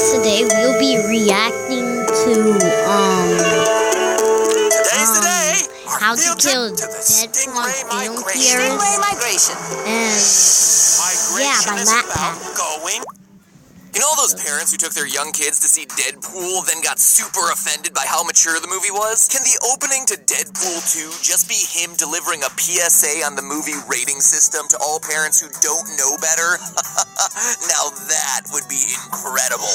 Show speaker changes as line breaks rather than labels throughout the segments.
Today we'll be reacting to How to Kill Deadpool on Film Theorist and by MatPat.
You know all those parents who took their young kids to see Deadpool, then got super offended by how mature the movie was? Can the opening to Deadpool 2 just be him delivering a PSA on the movie rating system to all parents who don't know better? Now that would be incredible.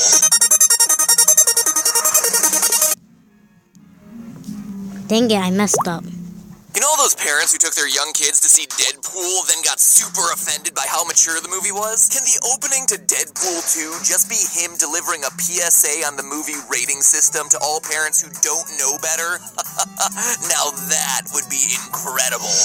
Dang it, I messed up.
You know all those parents who took their young kids to see Deadpool, then got super offended by how mature the movie was? Can the opening to Deadpool 2 just be him delivering a PSA on the movie rating system to all parents who don't know better? Now that would be incredible.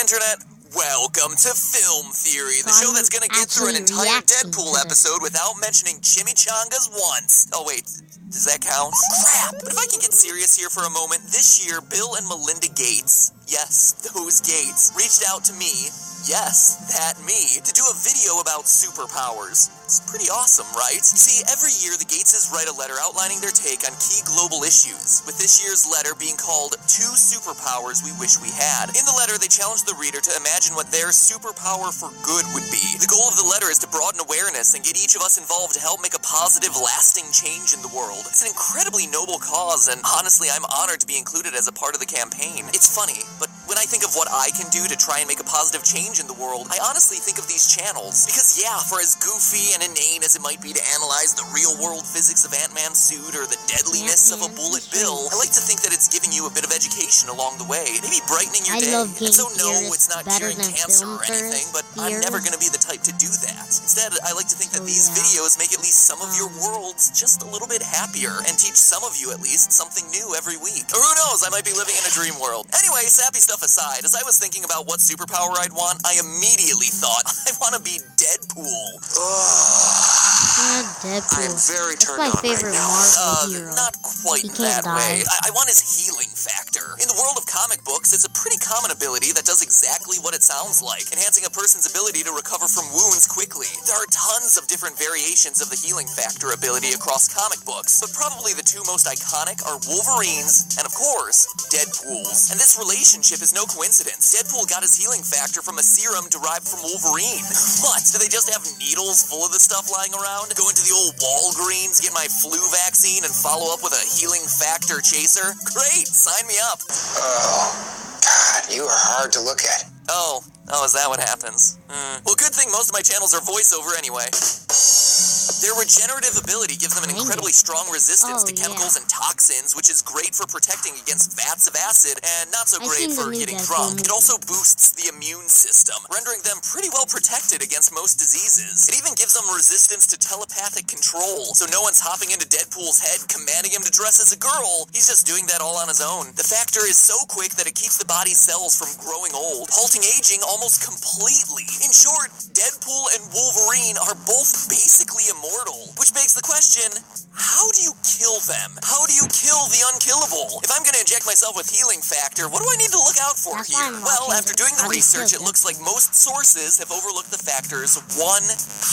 Internet, welcome to Film Theory, the show that's gonna get through an entire Deadpool episode without mentioning chimichangas once. Oh wait, does that count? Crap! But if I can get serious here for a moment, this year Bill and Melinda Gates, yes, those Gates, reached out to me, yes, that me, to do a video about superpowers. It's pretty awesome, right? You see, every year the Gateses write a letter outlining their take on key global issues, with this year's letter being called 2 Superpowers We Wish We Had. In the letter, they challenge the reader to imagine what their superpower for good would be. The goal of the letter is to broaden awareness and get each of us involved to help make a positive, lasting change in the world. It's an incredibly noble cause, and honestly, I'm honored to be included as a part of the campaign. It's funny, but when I think of what I can do to try and make a positive change in the world, I honestly think of these channels. Because yeah, for as goofy and inane as it might be to analyze the real-world physics of Ant-Man's suit or the deadliness of a bullet bill, I like to think that it's giving you a bit of education along the way, maybe brightening your day. And so no, it's not curing cancer or anything, but I'm never going to be the type to do that. Instead, I like to think that these videos make at least some of your worlds just a little bit happier and teach some of you at least something new every week. Or who knows, I might be living in a dream world. Anyway, sappy stuff aside, as I was thinking about what superpower I'd want, I immediately thought, I want to be Deadpool.
Deadpool.
I am very turned
That's my
on
favorite
right now.
Marvel hero.
Not quite that way. I want his healing factor. In the world of comic books, it's a pretty common ability that does exactly what it sounds like, enhancing a person's ability to recover from wounds quickly. There are tons of different variations of the healing factor ability across comic books, but probably the 2 most iconic are Wolverine's and, of course, Deadpool's. And this relationship is no coincidence. Deadpool got his healing factor from a serum derived from Wolverine. What? Do they just have needles full of the stuff lying around? Go into the old Walgreens, get my flu vaccine, and follow up with a healing factor chaser? Great! Sign me up!
Oh, God, you are hard to look at.
Oh, is that what happens? Well, good thing most of my channels are voiceover anyway. Their regenerative ability gives them an incredibly strong resistance to chemicals and toxins, which is great for protecting against vats of acid, and not so great for getting drunk. It also boosts the immune system, rendering them pretty well protected against most diseases. It even gives them resistance to telepathic control, so no one's hopping into Deadpool's head commanding him to dress as a girl. He's just doing that all on his own. The factor is so quick that it keeps the body's cells from growing old, halting aging almost completely. In short, Deadpool and Wolverine are both basically immortal, which begs the question, how do you kill them? How do you kill the unkillable? If I'm going to inject myself with healing factor, what do I need to look out for here? Well, after doing the research, it looks like most sources have overlooked the factor's one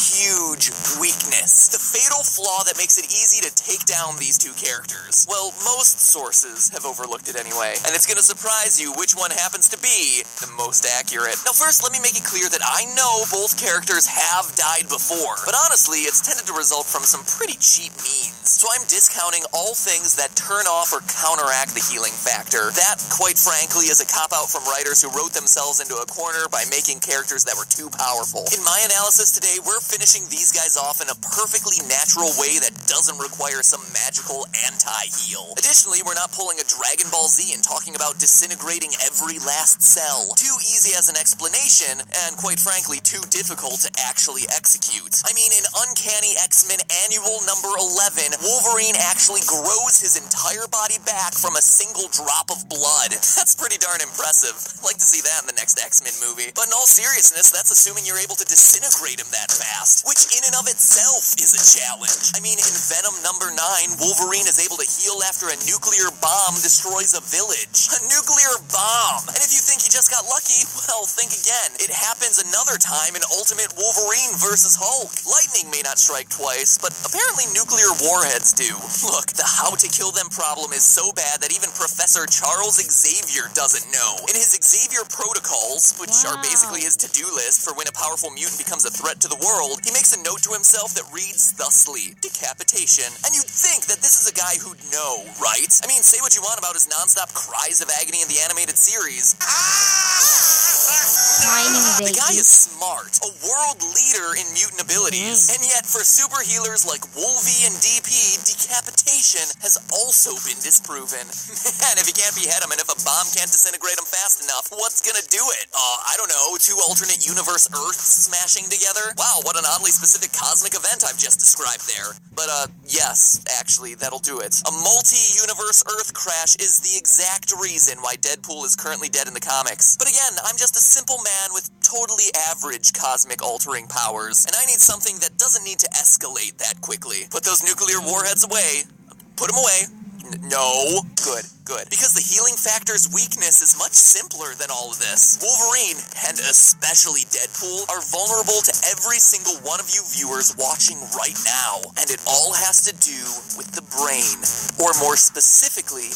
huge weakness, the fatal flaw that makes it easy to take down these 2 characters. Well, most sources have overlooked it anyway, and it's going to surprise you which one happens to be the most accurate. Now first, let me make it clear that I know both characters have died before, but honestly, it's tended to result from some pretty cheap means. So I'm discounting all things that turn off or counteract the healing factor. That, quite frankly, is a cop-out from writers who wrote themselves into a corner by making characters that were too powerful. In my analysis today, we're finishing these guys off in a perfectly natural way that doesn't require some magical anti-heal. Additionally, we're not pulling a Dragon Ball Z and talking about disintegrating every last cell. Too easy as an explanation, and quite frankly, too difficult to actually execute. I mean, in Uncanny X-Men Annual number 11, Wolverine actually grows his entire body back from a single drop of blood. That's pretty darn impressive. I'd like to see that in the next X-Men movie. But in all seriousness, that's assuming you're able to disintegrate him that fast, which in and of itself is a challenge. I mean, in Venom number 9, Wolverine is able to heal after a nuclear bomb destroys a village. A nuclear bomb! And if you think he just got lucky, well, think again. It happens another time in Ultimate Wolverine vs. Hulk. Lightning may not strike twice, but apparently nuclear warheads do. Look, the how to kill them problem is so bad that even Professor Charles Xavier doesn't know. In his Xavier protocols, which are basically his to-do list for when a powerful mutant becomes a threat to the world, he makes a note to himself that reads thusly: decapitation. And you'd think that this is a guy who'd know, right? I mean, say what you want about his non-stop cries of agony in the animated series. The guy is smart, a world leader in mutant abilities, and yet for super healers like Wolvie and DP, decapitation has also been disproven. Man, if you can't behead him and if a bomb can't disintegrate him fast enough, what's gonna do it? I don't know, 2 alternate universe Earths smashing together? Wow, what an oddly specific cosmic event I've just described there. But yes, actually, that'll do it. A multi-universe Earth crash is the exact reason why Deadpool is currently dead in the comics. But again, I'm just a simple man with totally average cosmic altering powers, and I need something that doesn't need to escalate that quickly. Put those nuclear warheads away. Put them away. No. Good. Because the healing factor's weakness is much simpler than all of this. Wolverine, and especially Deadpool, are vulnerable to every single one of you viewers watching right now. And it all has to do with the brain. Or more specifically,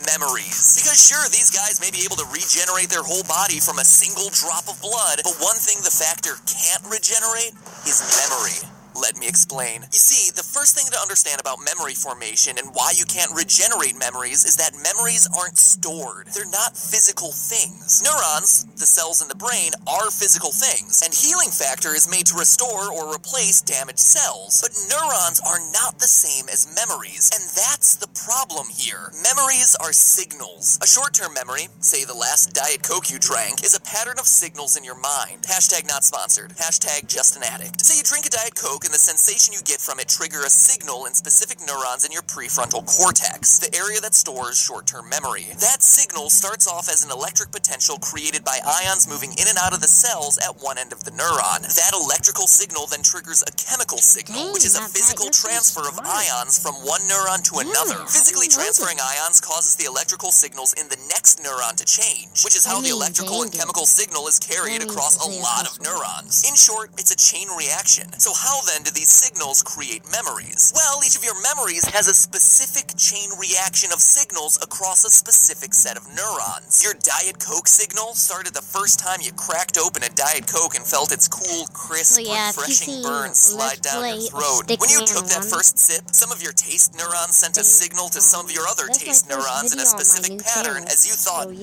memories. Because sure, these guys may be able to regenerate their whole body from a single drop of blood, but one thing the factor can't regenerate is memory. Let me explain. You see, the first thing to understand about memory formation and why you can't regenerate memories is that memories aren't stored. They're not physical things. Neurons, the cells in the brain, are physical things, and healing factor is made to restore or replace damaged cells. But neurons are not the same as memories, and that's the problem here. Memories are signals. A short-term memory, say the last Diet Coke you drank, is a pattern of signals in your mind. Hashtag not sponsored. Hashtag just an addict. Say you drink a Diet Coke, and the sensation you get from it trigger a signal in specific neurons in your prefrontal cortex, the area that stores short-term memory. That signal starts off as an electric potential created by ions moving in and out of the cells at one end of the neuron. That electrical signal then triggers a chemical signal, which is a physical transfer of ions from one neuron to another. Physically transferring ions causes the electrical signals in the next neuron to change, which is how the electrical and chemical signal is carried across a lot of neurons. In short, it's a chain reaction. So how then do these signals create memories? Well, each of your memories has a specific chain reaction of signals across a specific set of neurons. Your Diet Coke signal started the first time you cracked open a Diet Coke and felt its cool, crisp, refreshing burn slide down your throat. When you took that first sip, some of your taste neurons sent a signal to some of your other taste neurons in a specific pattern as you thought,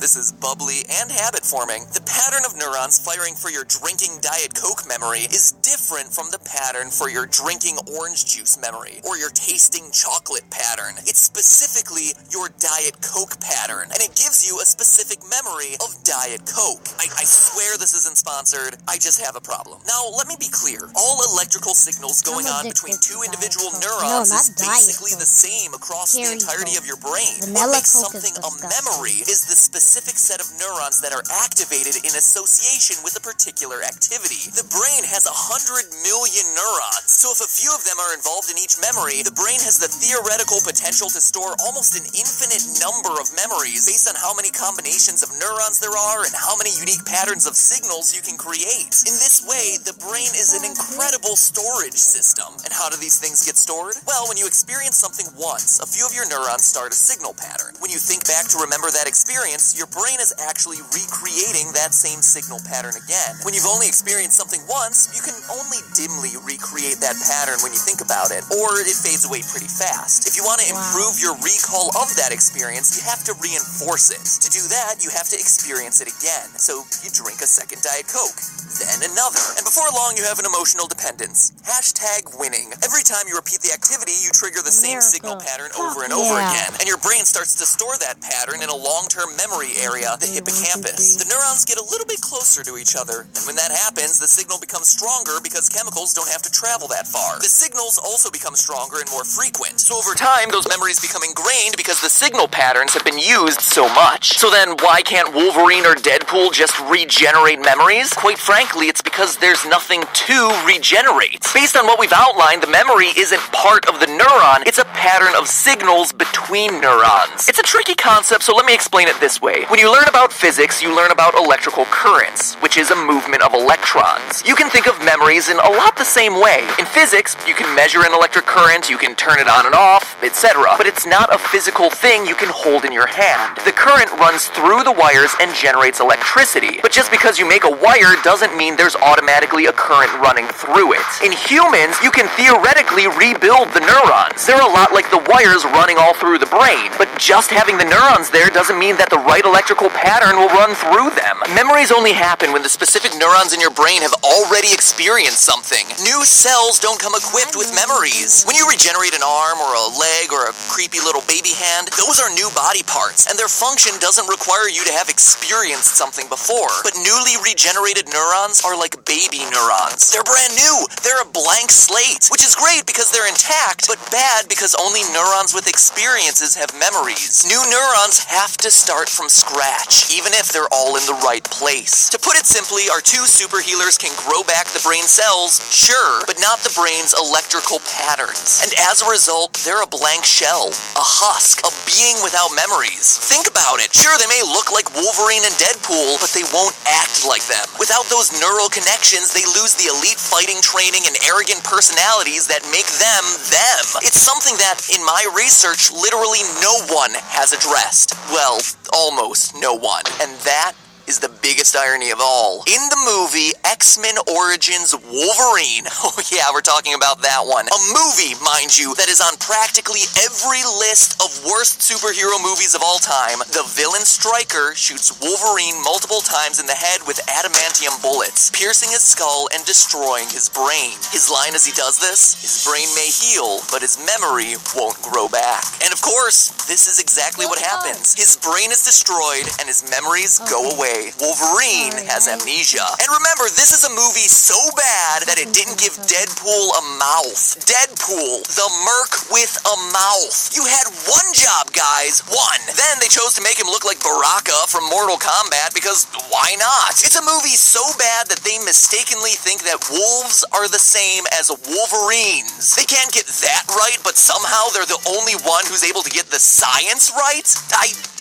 this is bubbly and habit forming. The pattern of neurons firing for your drinking Diet Coke memory is different from the pattern for your drinking orange juice memory, or your tasting chocolate pattern. It's specifically your Diet Coke pattern, and it gives you a specific memory of Diet Coke. I swear this isn't sponsored, I just have a problem. Now, let me be clear. All electrical signals going on between 2 individual neurons is basically the same across the entirety of your brain. What makes something a memory is the specific set of neurons that are activated in association with a particular activity. The brain has 100 million neurons, so if a few of them are involved in each memory, the brain has the theoretical potential to store almost an infinite number of memories based on how many combinations of neurons there are and how many unique patterns of signals you can create. In this way, the brain is an incredible storage system. And how do these things get stored? Well, when you experience something once, a few of your neurons start a signal pattern. When you think back to remember that experience, your brain is actually recreating that same signal pattern again. When you've only experienced something once, you can only dimly recreate that pattern when you think about it, or it fades away pretty fast. If you want to improve your recall of that experience, you have to reinforce it. To do that, you have to experience it again. So you drink a second Diet Coke, then another. And before long, you have an emotional dependence. Hashtag winning. Every time you repeat the activity, you trigger the same signal pattern over and over again. And your brain starts to store that pattern in a long-term memory area, the hippocampus. The neurons get a little bit closer to each other. And when that happens, the signal becomes stronger because chemicals signals don't have to travel that far. The signals also become stronger and more frequent. So over time, those memories become ingrained because the signal patterns have been used so much. So then why can't Wolverine or Deadpool just regenerate memories? Quite frankly, it's because there's nothing to regenerate. Based on what we've outlined, the memory isn't part of the neuron, it's a pattern of signals between neurons. It's a tricky concept, so let me explain it this way. When you learn about physics, you learn about electrical currents, which is a movement of electrons. You can think of memories in a lot the same way. In physics, you can measure an electric current, you can turn it on and off, etc. But it's not a physical thing you can hold in your hand. The current runs through the wires and generates electricity. But just because you make a wire doesn't mean there's automatically a current running through it. In humans, you can theoretically rebuild the neurons. They're a lot like the wires running all through the brain. But just having the neurons there doesn't mean that the right electrical pattern will run through them. Memories only happen when the specific neurons in your brain have already experienced something. New cells don't come equipped with memories. When you regenerate an arm or a leg or a creepy little baby hand, those are new body parts, and their function doesn't require you to have experienced something before. But newly regenerated neurons are like baby neurons. They're brand new. They're a blank slate, which is great because they're intact, but bad because only neurons with experiences have memories. New neurons have to start from scratch, even if they're all in the right place. To put it simply, our two super healers can grow back the brain cells, sure, but not the brain's electrical patterns. And as a result, they're a blank shell, a husk, a being without memories. Think about it. Sure, they may look like Wolverine and Deadpool, but they won't act like them. Without those neural connections, they lose the elite fighting training and arrogant personalities that make them them. It's something that, in my research, literally no one has addressed. Well, almost no one. And that is the biggest irony of all. In the movie X-Men Origins Wolverine, oh yeah, we're talking about that one, a movie, mind you, that is on practically every list of worst superhero movies of all time, the villain Stryker shoots Wolverine multiple times in the head with adamantium bullets, piercing his skull and destroying his brain. His line as he does this, his brain may heal, but his memory won't grow back. And of course, this is exactly what happens. His brain is destroyed and his memories go away. Wolverine has amnesia. And remember, this is a movie so bad that it didn't give Deadpool a mouth. Deadpool, the merc with a mouth. You had one job, guys. One. Then they chose to make him look like Baraka from Mortal Kombat because why not? It's a movie so bad that they mistakenly think that wolves are the same as Wolverines. They can't get that right, but somehow they're the only one who's able to get the science right?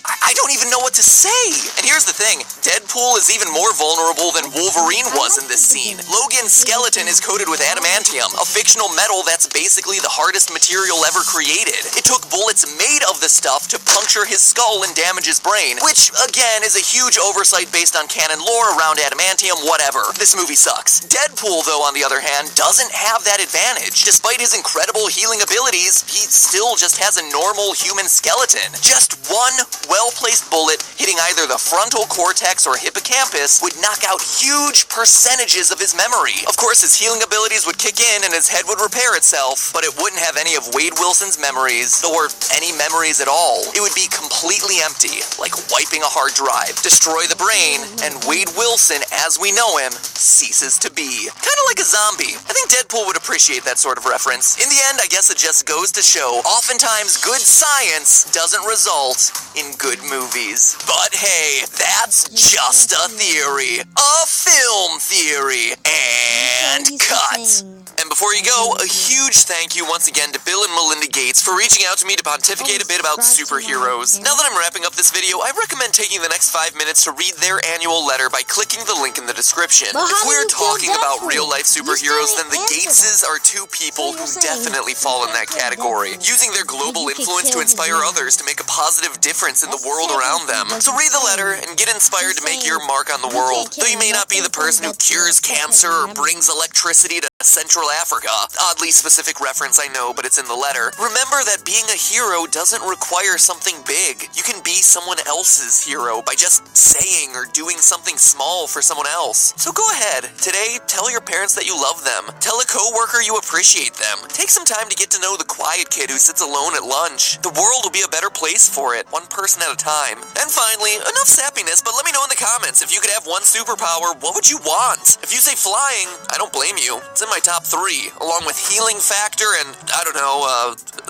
I don't even know what to say. And here's the thing, Deadpool is even more vulnerable than Wolverine was in this scene. Logan's skeleton is coated with adamantium, a fictional metal that's basically the hardest material ever created. It took bullets made of the stuff to puncture his skull and damage his brain, which, again, is a huge oversight based on canon lore around adamantium, whatever. This movie sucks. Deadpool, though, on the other hand, doesn't have that advantage. Despite his incredible healing abilities, he still just has a normal human skeleton. Just one well-placed bullet hitting either the frontal cortex or hippocampus would knock out huge percentages of his memory. Of course, his healing abilities would kick in and his head would repair itself, but it wouldn't have any of Wade Wilson's memories, or any memories at all. It would be completely empty, like wiping a hard drive. Destroy the brain, and Wade Wilson, as we know him, ceases to be. Kinda like a zombie. I think Deadpool would appreciate that sort of reference. In the end, I guess it just goes to show, oftentimes good science doesn't result in good movies. But hey, that's just a theory. A film theory. And cut. And before you go, a huge thank you once again to Bill and Melinda Gates for reaching out to me to pontificate a bit about superheroes. Now that I'm wrapping up this video, I recommend taking the next 5 minutes to read their annual letter by clicking the link in the description. If we're talking about real-life superheroes, then the Gateses are two people who definitely fall in that category, using their global influence to inspire others to make a positive difference in the world around them. So read the letter and get inspired to make your mark on the world. Though you may not be the person who cures cancer or brings electricity to Central Africa. Oddly specific reference, I know, but it's in the letter. Remember that being a hero doesn't require something big. You can be someone else's hero by just saying or doing something small for someone else. So go ahead. Today, tell your parents that you love them. Tell a coworker you appreciate them. Take some time to get to know the quiet kid who sits alone at lunch. The world will be a better place for it, one person at a time. And finally, enough sappiness, but let me know in the comments, if you could have one superpower, what would you want? If you say flying, I don't blame you. It's in my top 3, along with healing factor and, I don't know,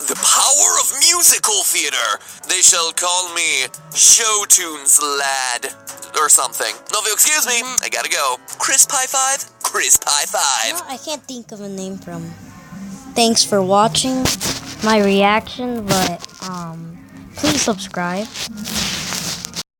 the power of musical theater. They shall call me Show Tunes Lad, or something. No, if you'll excuse me, I gotta go. Crisp high five? Crisp high five.
No, I can't think of a name from. Thanks for watching my reaction, but please subscribe.